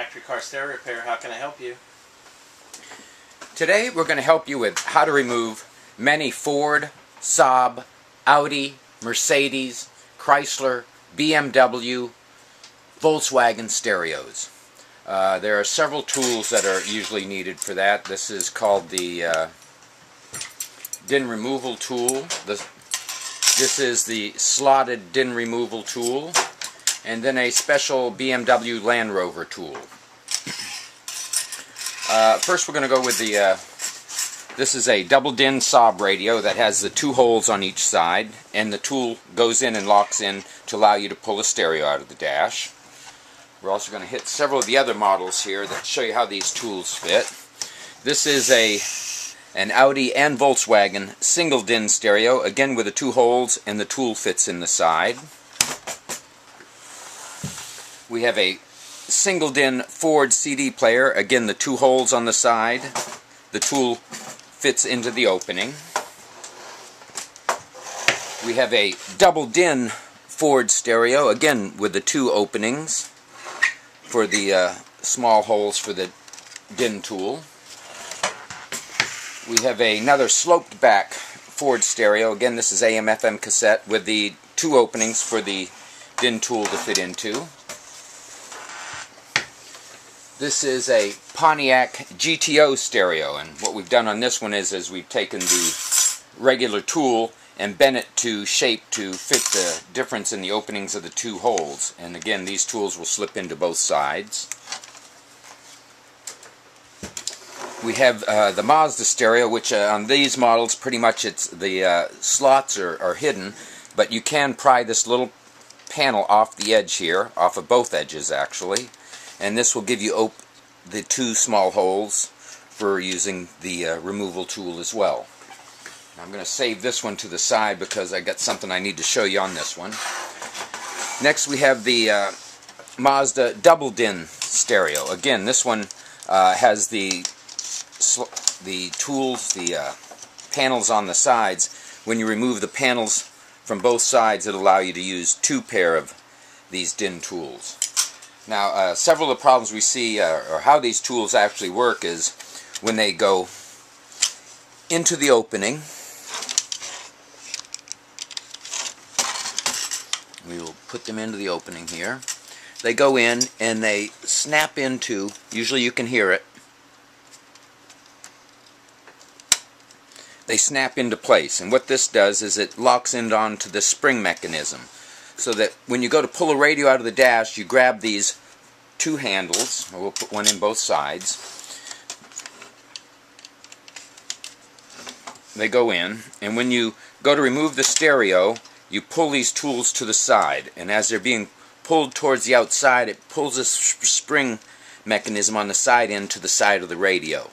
Factory Car Stereo Repair. How can I help you? Today we're going to help you with how to remove many Ford, Saab, Audi, Mercedes, Chrysler, Bmw, Volkswagen stereos. There are several tools that are usually needed for that. This is called the DIN removal tool. This is the slotted DIN removal tool, and then a special BMW Land Rover tool. First we're going to go with the, this is a double DIN Saab radio that has the two holes on each side, and the tool goes in and locks in to allow you to pull a stereo out of the dash. We're also going to hit several of the other models here that show you how these tools fit. This is an Audi and Volkswagen single DIN stereo, again with the two holes, and the tool fits in the side. We have a single DIN Ford CD player, again the two holes on the side, the tool fits into the opening. We have a double DIN Ford stereo, again with the two openings for the small holes for the DIN tool. We have another sloped back Ford stereo, again this is AM/FM cassette with the two openings for the DIN tool to fit into. This is a Pontiac Gto Stereo, and what we've done on this one is we've taken the regular tool and bent it to shape to fit the difference in the openings of the two holes. And again, these tools will slip into both sides. We have the Mazda stereo, which on these models pretty much it's the slots are hidden, but you can pry this little panel off the edge here, off of both edges actually. And this will give you the two small holes for using the removal tool as well. Now I'm going to save this one to the side because I got something I need to show you on this one. Next we have the Mazda double DIN stereo. Again, this one has the tools, the panels on the sides. When you remove the panels from both sides, it'll allow you to use two pair of these DIN tools. Now, several of the problems we see, or how these tools actually work, is when they go into the opening. We will put them into the opening here. They go in and they snap into, usually you can hear it, they snap into place. And what this does is it locks in onto the spring mechanism, so that when you go to pull a radio out of the dash, you grab these two handles, or we'll put one in both sides. They go in, and when you go to remove the stereo, you pull these tools to the side, and as they're being pulled towards the outside, it pulls this spring mechanism on the side end to the side of the radio.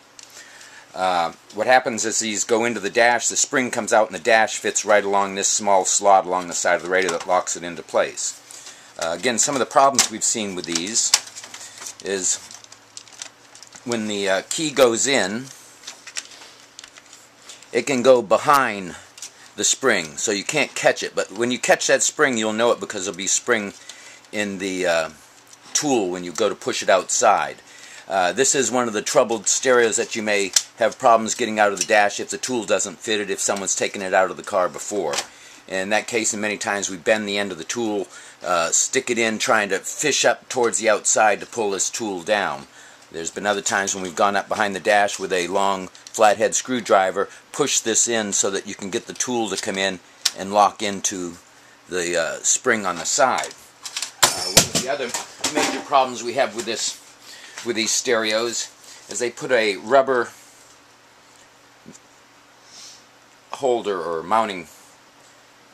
What happens is these go into the dash, the spring comes out, and the dash fits right along this small slot along the side of the radio that locks it into place. Again, some of the problems we've seen with these is when the key goes in, it can go behind the spring, so you can't catch it. But when you catch that spring, you'll know it because there'll be spring in the tool when you go to push it outside. This is one of the troubled stereos that you may have problems getting out of the dash if the tool doesn't fit it, if someone's taken it out of the car before. In that case, and many times we bend the end of the tool, stick it in trying to fish up towards the outside to pull this tool down. There's been other times when we've gone up behind the dash with a long flathead screwdriver, push this in so that you can get the tool to come in and lock into the spring on the side. One of the other major problems we have with these stereos is they put a rubber holder or mounting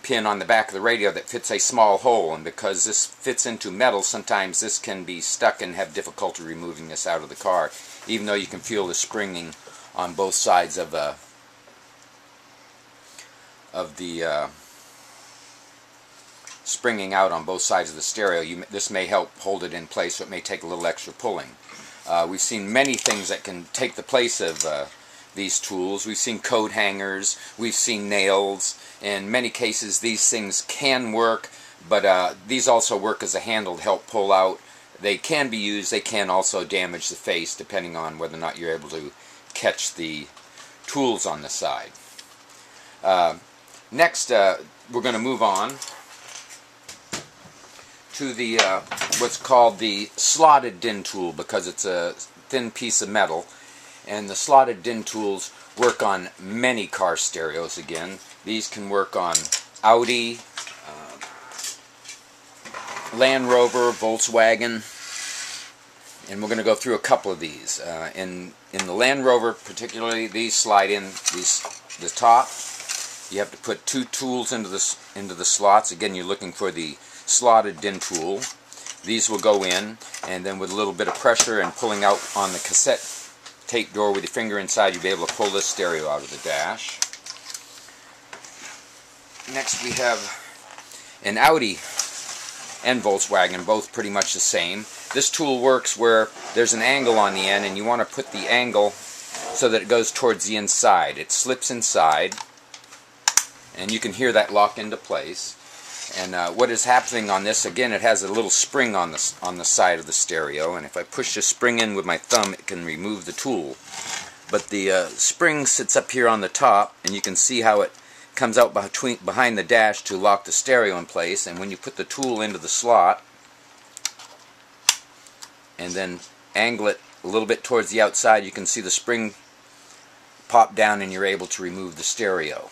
pin on the back of the radio that fits a small hole, and because this fits into metal, sometimes this can be stuck and have difficulty removing this out of the car, even though you can feel the springing on both sides of the springing out on both sides of the stereo. This may help hold it in place, so it may take a little extra pulling. We've seen many things that can take the place of these tools. We've seen coat hangers, we've seen nails. In many cases these things can work, but these also work as a handle to help pull out they can be used. They can also damage the face depending on whether or not you're able to catch the tools on the side. Next, we're going to move on to the what's called the slotted din tool, because it's a thin piece of metal, and the slotted din tools work on many car stereos. Again, these can work on Audi, Land Rover, Volkswagen, and we're going to go through a couple of these. In the Land Rover particularly, these slide in the top. You have to put two tools into the slots. Again, you're looking for the slotted din tool. These will go in, and then with a little bit of pressure and pulling out on the cassette tape door with your finger inside, you'll be able to pull this stereo out of the dash. Next we have an Audi and Volkswagen, both pretty much the same. This tool works where there's an angle on the end, and you want to put the angle so that it goes towards the inside. It slips inside, and you can hear that lock into place. And what is happening on this, again, it has a little spring on the side of the stereo, and if I push the spring in with my thumb, it can remove the tool. But the spring sits up here on the top, and you can see how it comes out behind the dash to lock the stereo in place. And when you put the tool into the slot and then angle it a little bit towards the outside, you can see the spring pop down, and you're able to remove the stereo.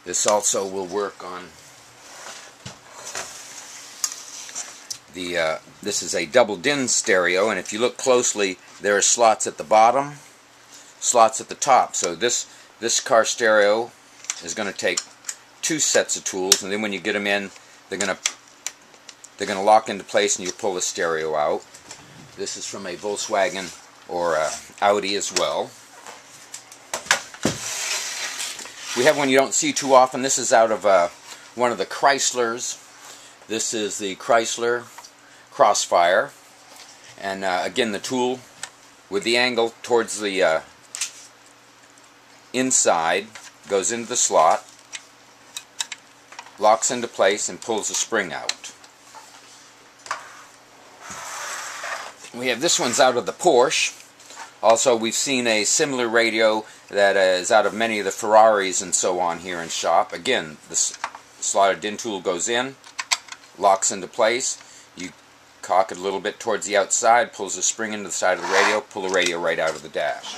This also will work on the this is a double din stereo, and if you look closely, there are slots at the bottom, slots at the top. So this car stereo is going to take two sets of tools, and then when you get them in, they're going to lock into place, and you pull the stereo out. This is from a Volkswagen or Audi as well. We have one you don't see too often. This is out of one of the Chryslers. This is the Chrysler Crossfire, and again, the tool with the angle towards the inside goes into the slot, locks into place, and pulls the spring out. We have this one's out of the Porsche. Also, we've seen a similar radio that is out of many of the Ferraris and so on here in shop. Again, the slotted din tool goes in, locks into place. You cock it a little bit towards the outside, pulls the spring into the side of the radio, pull the radio right out of the dash.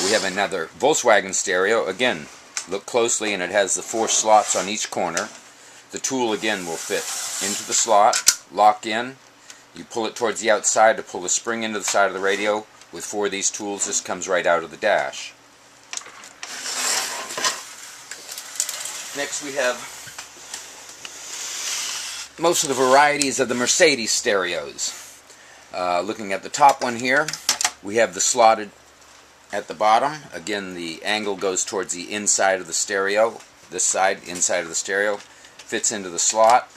We have another Volkswagen stereo. Again, look closely, and it has the 4 slots on each corner. The tool again will fit into the slot, lock in. You pull it towards the outside to pull the spring into the side of the radio. With 4 of these tools, this comes right out of the dash. Next we have most of the varieties of the Mercedes stereos. Looking at the top one here, we have the slotted at the bottom. Again, the angle goes towards the inside of the stereo. This side, inside of the stereo, fits into the slot.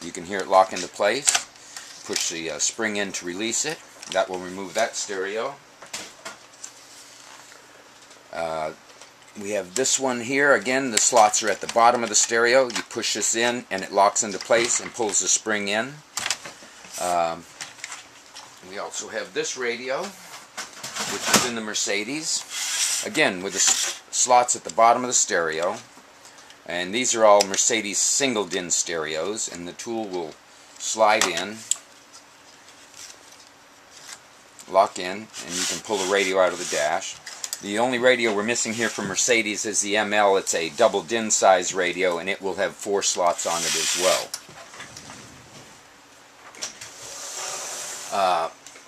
You can hear it lock into place. Push the spring in to release it. That will remove that stereo. We have this one here. Again, the slots are at the bottom of the stereo. You push this in, and it locks into place and pulls the spring in. We also have this radio, which is in the Mercedes. Again, with the slots at the bottom of the stereo. And these are all Mercedes single din stereos, and the tool will slide in, lock in, and you can pull the radio out of the dash. The only radio we're missing here from Mercedes is the ML. It's a double din size radio, and it will have 4 slots on it as well.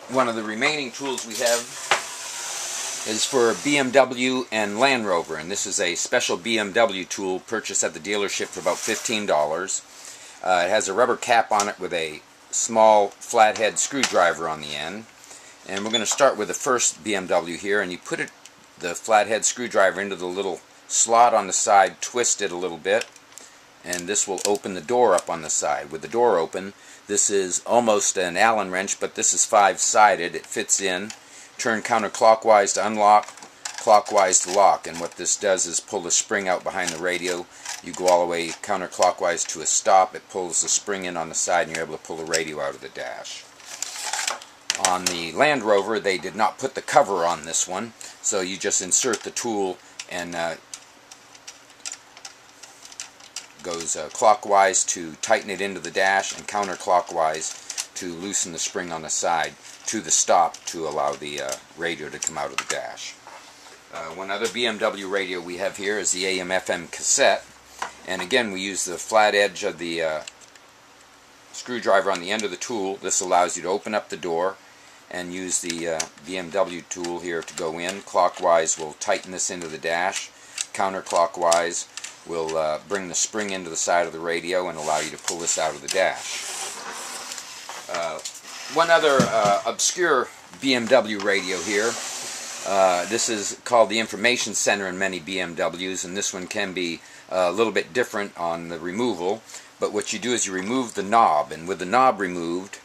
One of the remaining tools we have is for BMW and Land Rover, and this is a special BMW tool purchased at the dealership for about $15. It has a rubber cap on it with a small flathead screwdriver on the end. And we're going to start with the first BMW here, and you put the flathead screwdriver into the little slot on the side, twist it a little bit, and this will open the door up on the side. With the door open, this is almost an Allen wrench, but this is 5-sided. It fits in. Turn counterclockwise to unlock, clockwise to lock, and what this does is pull the spring out behind the radio, you go all the way counterclockwise to a stop. It pulls the spring in on the side and you're able to pull the radio out of the dash. On the Land Rover, they did not put the cover on this one, so you just insert the tool and goes clockwise to tighten it into the dash and counterclockwise to loosen the spring on the side to the stop to allow the radio to come out of the dash. One other BMW radio we have here is the AM/FM cassette, and again we use the flat edge of the screwdriver on the end of the tool. This allows you to open up the door and use the Bmw tool here to go in. Clockwise will tighten this into the dash. Counterclockwise will bring the spring into the side of the radio and allow you to pull this out of the dash. One other obscure BMW radio here. This is called the information center in many BMWs, and this one can be a little bit different on the removal. But what you do is you remove the knob, and with the knob removed,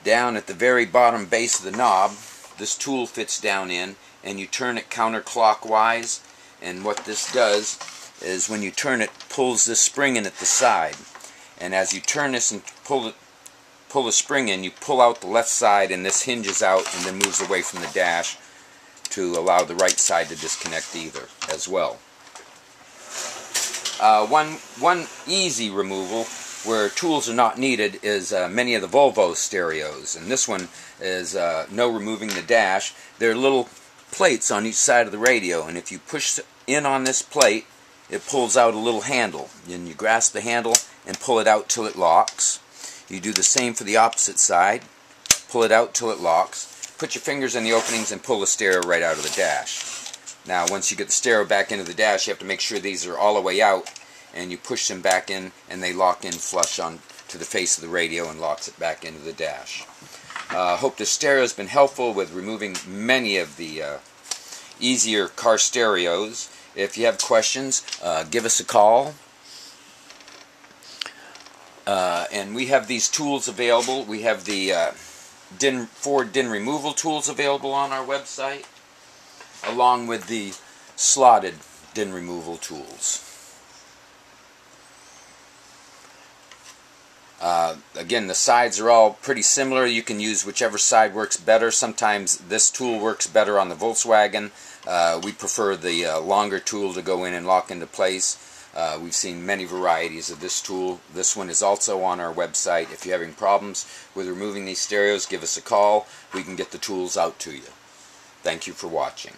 down at the very bottom base of the knob, this tool fits down in, and you turn it counterclockwise, and what this does is when you turn it, pulls this spring in at the side, and as you turn this and pull the spring in, you pull out the left side and this hinges out and then moves away from the dash to allow the right side to disconnect either as well. One easy removal where tools are not needed is many of the Volvo stereos, and this one is no removing the dash. There are little plates on each side of the radio, and if you push in on this plate, it pulls out a little handle, and you grasp the handle and pull it out till it locks. You do the same for the opposite side, pull it out till it locks, put your fingers in the openings and pull the stereo right out of the dash. Now once you get the stereo back into the dash, you have to make sure these are all the way out, and you push them back in and they lock in flush on to the face of the radio and locks it back into the dash. Hope the stereo has been helpful with removing many of the easier car stereos. If you have questions, give us a call. And we have these tools available. We have the Ford DIN removal tools available on our website, along with the slotted DIN removal tools. Again, the sides are all pretty similar. You can use whichever side works better. Sometimes this tool works better on the Volkswagen. We prefer the longer tool to go in and lock into place. We've seen many varieties of this tool. This one is also on our website. If you're having problems with removing these stereos, give us a call. We can get the tools out to you. Thank you for watching.